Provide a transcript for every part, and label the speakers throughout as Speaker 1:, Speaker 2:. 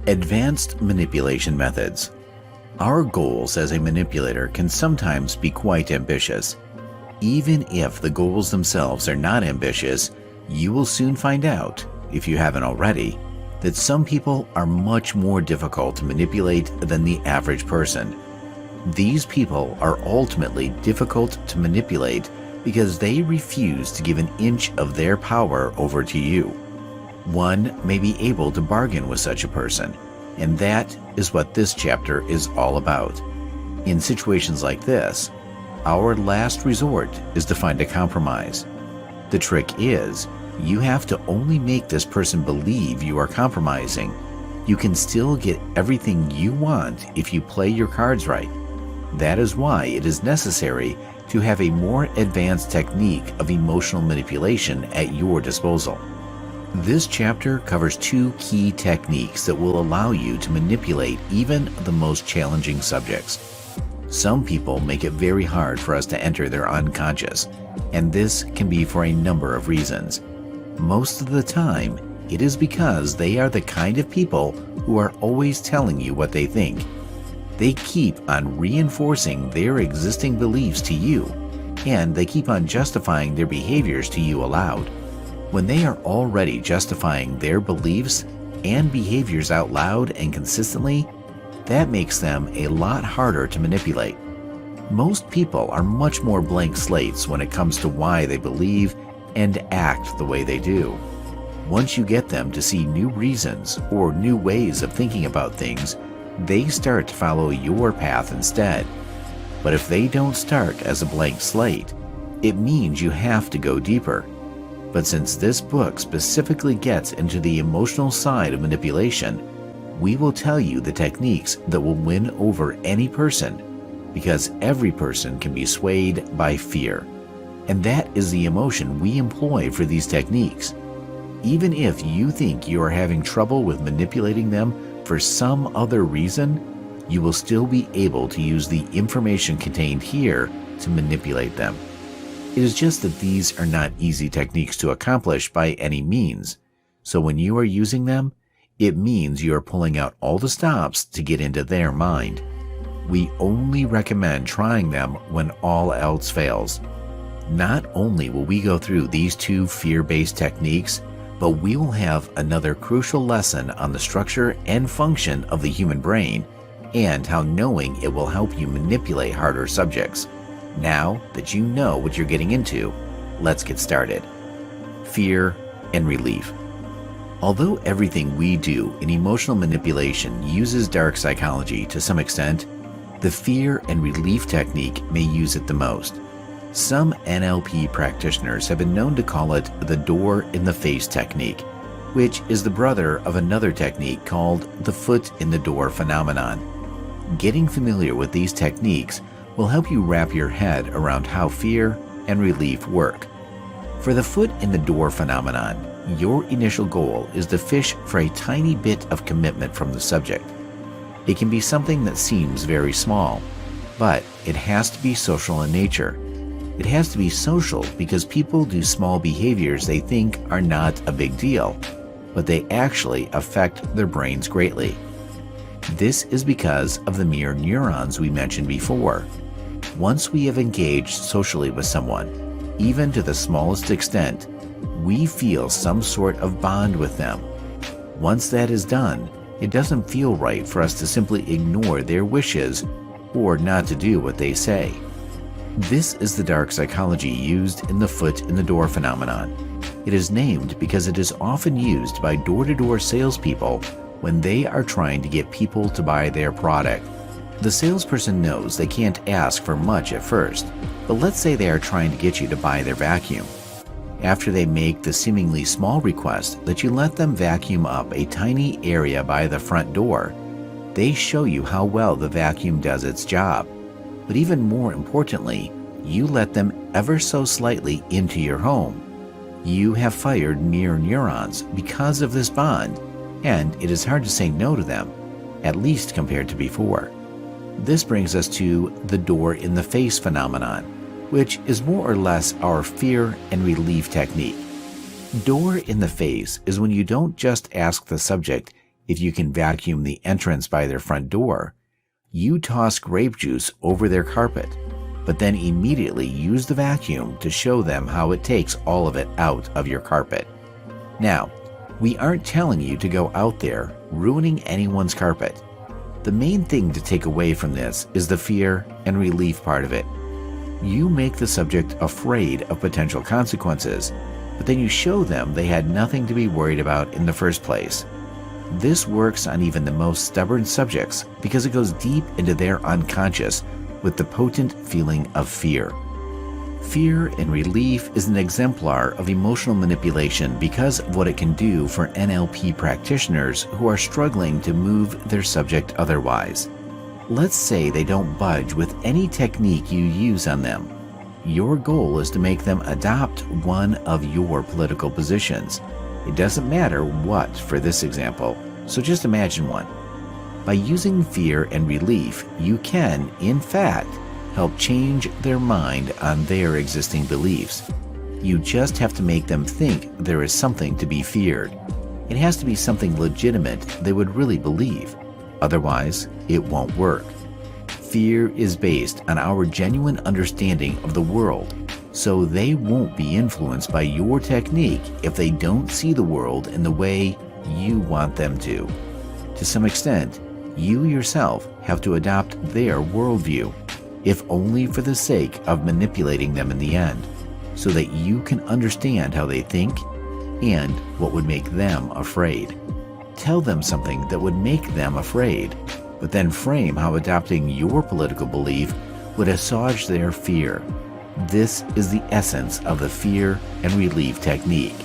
Speaker 1: Advanced manipulation methods. Our goals as a manipulator can sometimes be quite ambitious. Even if the goals themselves are not ambitious, you will soon find out, if you haven't already, that some people are much more difficult to manipulate than the average person. These people are ultimately difficult to manipulate because they refuse to give an inch of their power over to you. One may be able to bargain with such a person, and that is what this chapter is all about. In situations like this, our last resort is to find a compromise. The trick is, you have to only make this person believe you are compromising. You can still get everything you want if you play your cards right. That is why it is necessary to have a more advanced technique of emotional manipulation at your disposal. This chapter covers two key techniques that will allow you to manipulate even the most challenging subjects. Some people make it very hard for us to enter their unconscious, and this can be for a number of reasons. Most of the time, it is because they are the kind of people who are always telling you what they think. They keep on reinforcing their existing beliefs to you, and they keep on justifying their behaviors to you aloud. When they are already justifying their beliefs and behaviors out loud and consistently, that makes them a lot harder to manipulate. Most people are much more blank slates when it comes to why they believe and act the way they do. Once you get them to see new reasons or new ways of thinking about things, they start to follow your path instead. But if they don't start as a blank slate, it means you have to go deeper. But since this book specifically gets into the emotional side of manipulation, we will tell you the techniques that will win over any person, because every person can be swayed by fear. And that is the emotion we employ for these techniques. Even if you think you are having trouble with manipulating them for some other reason, you will still be able to use the information contained here to manipulate them. It is just that these are not easy techniques to accomplish by any means. So when you are using them, it means you are pulling out all the stops to get into their mind. We only recommend trying them when all else fails. Not only will we go through these two fear-based techniques, but we will have another crucial lesson on the structure and function of the human brain and how knowing it will help you manipulate harder subjects. Now that you know what you're getting into, let's get started. Fear and relief. Although everything we do in emotional manipulation uses dark psychology to some extent, the fear and relief technique may use it the most. Some NLP practitioners have been known to call it the door in the face technique, which is the brother of another technique called the foot in the door phenomenon. Getting familiar with these techniques will help you wrap your head around how fear and relief work. For the foot in the door phenomenon, your initial goal is to fish for a tiny bit of commitment from the subject. It can be something that seems very small, but it has to be social in nature. It has to be social because people do small behaviors they think are not a big deal, but they actually affect their brains greatly. This is because of the mirror neurons we mentioned before. Once we have engaged socially with someone, even to the smallest extent, we feel some sort of bond with them. Once that is done, it doesn't feel right for us to simply ignore their wishes or not to do what they say. This is the dark psychology used in the foot in the door phenomenon. It is named because it is often used by door-to-door salespeople when they are trying to get people to buy their product. The salesperson knows they can't ask for much at first, but let's say they are trying to get you to buy their vacuum. After they make the seemingly small request that you let them vacuum up a tiny area by the front door, they show you how well the vacuum does its job. But even more importantly, you let them ever so slightly into your home. You have fired mirror neurons because of this bond, and it is hard to say no to them, at least compared to before. This brings us to the door in the face phenomenon, which is more or less our fear and relief technique. Door in the face is when you don't just ask the subject If you can vacuum the entrance by their front door, you toss grape juice over their carpet, but then immediately use the vacuum to show them how it takes all of it out of your carpet. Now, we aren't telling you to go out there ruining anyone's carpet. The main thing to take away from this is the fear and relief part of it. You make the subject afraid of potential consequences, but then you show them they had nothing to be worried about in the first place. This works on even the most stubborn subjects because it goes deep into their unconscious with the potent feeling of fear. Fear and relief is an exemplar of emotional manipulation because of what it can do for NLP practitioners who are struggling to move their subject otherwise. Let's say they don't budge with any technique you use on them. Your goal is to make them adopt one of your political positions. It doesn't matter what for this example, so just imagine one. By using fear and relief, you can, in fact, help change their mind on their existing beliefs. You just have to make them think there is something to be feared. It has to be something legitimate they would really believe. Otherwise, it won't work. Fear is based on our genuine understanding of the world, so they won't be influenced by your technique if they don't see the world in the way you want them to. To some extent, you yourself have to adopt their worldview, if only for the sake of manipulating them in the end, so that you can understand how they think and what would make them afraid. Tell them something that would make them afraid, but then frame how adopting your political belief would assuage their fear. This is the essence of the fear and relief technique.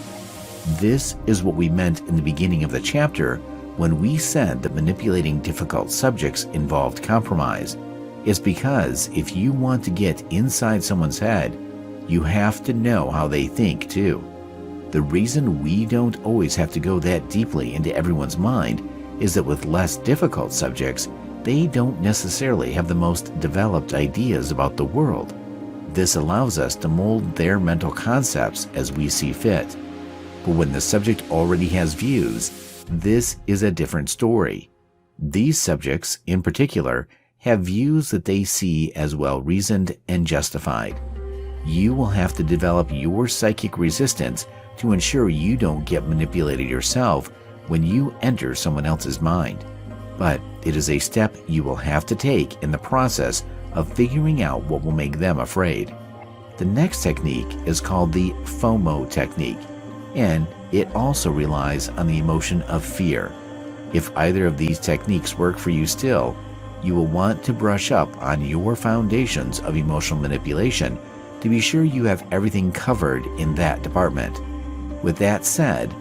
Speaker 1: This is what we meant in the beginning of the chapter when we said that manipulating difficult subjects involved compromise. It's because if you want to get inside someone's head, you have to know how they think too. The reason we don't always have to go that deeply into everyone's mind is that with less difficult subjects, they don't necessarily have the most developed ideas about the world. This allows us to mold their mental concepts as we see fit. But when the subject already has views, this is a different story. These subjects, in particular, have views that they see as well-reasoned and justified. You will have to develop your psychic resistance to ensure you don't get manipulated yourself when you enter someone else's mind. But it is a step you will have to take in the process of figuring out what will make them afraid. The next technique is called the FOMO technique, and it also relies on the emotion of fear. If either of these techniques work for you still, you will want to brush up on your foundations of emotional manipulation to be sure you have everything covered in that department. With that said,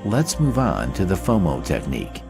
Speaker 1: let's move on to the FOMO technique.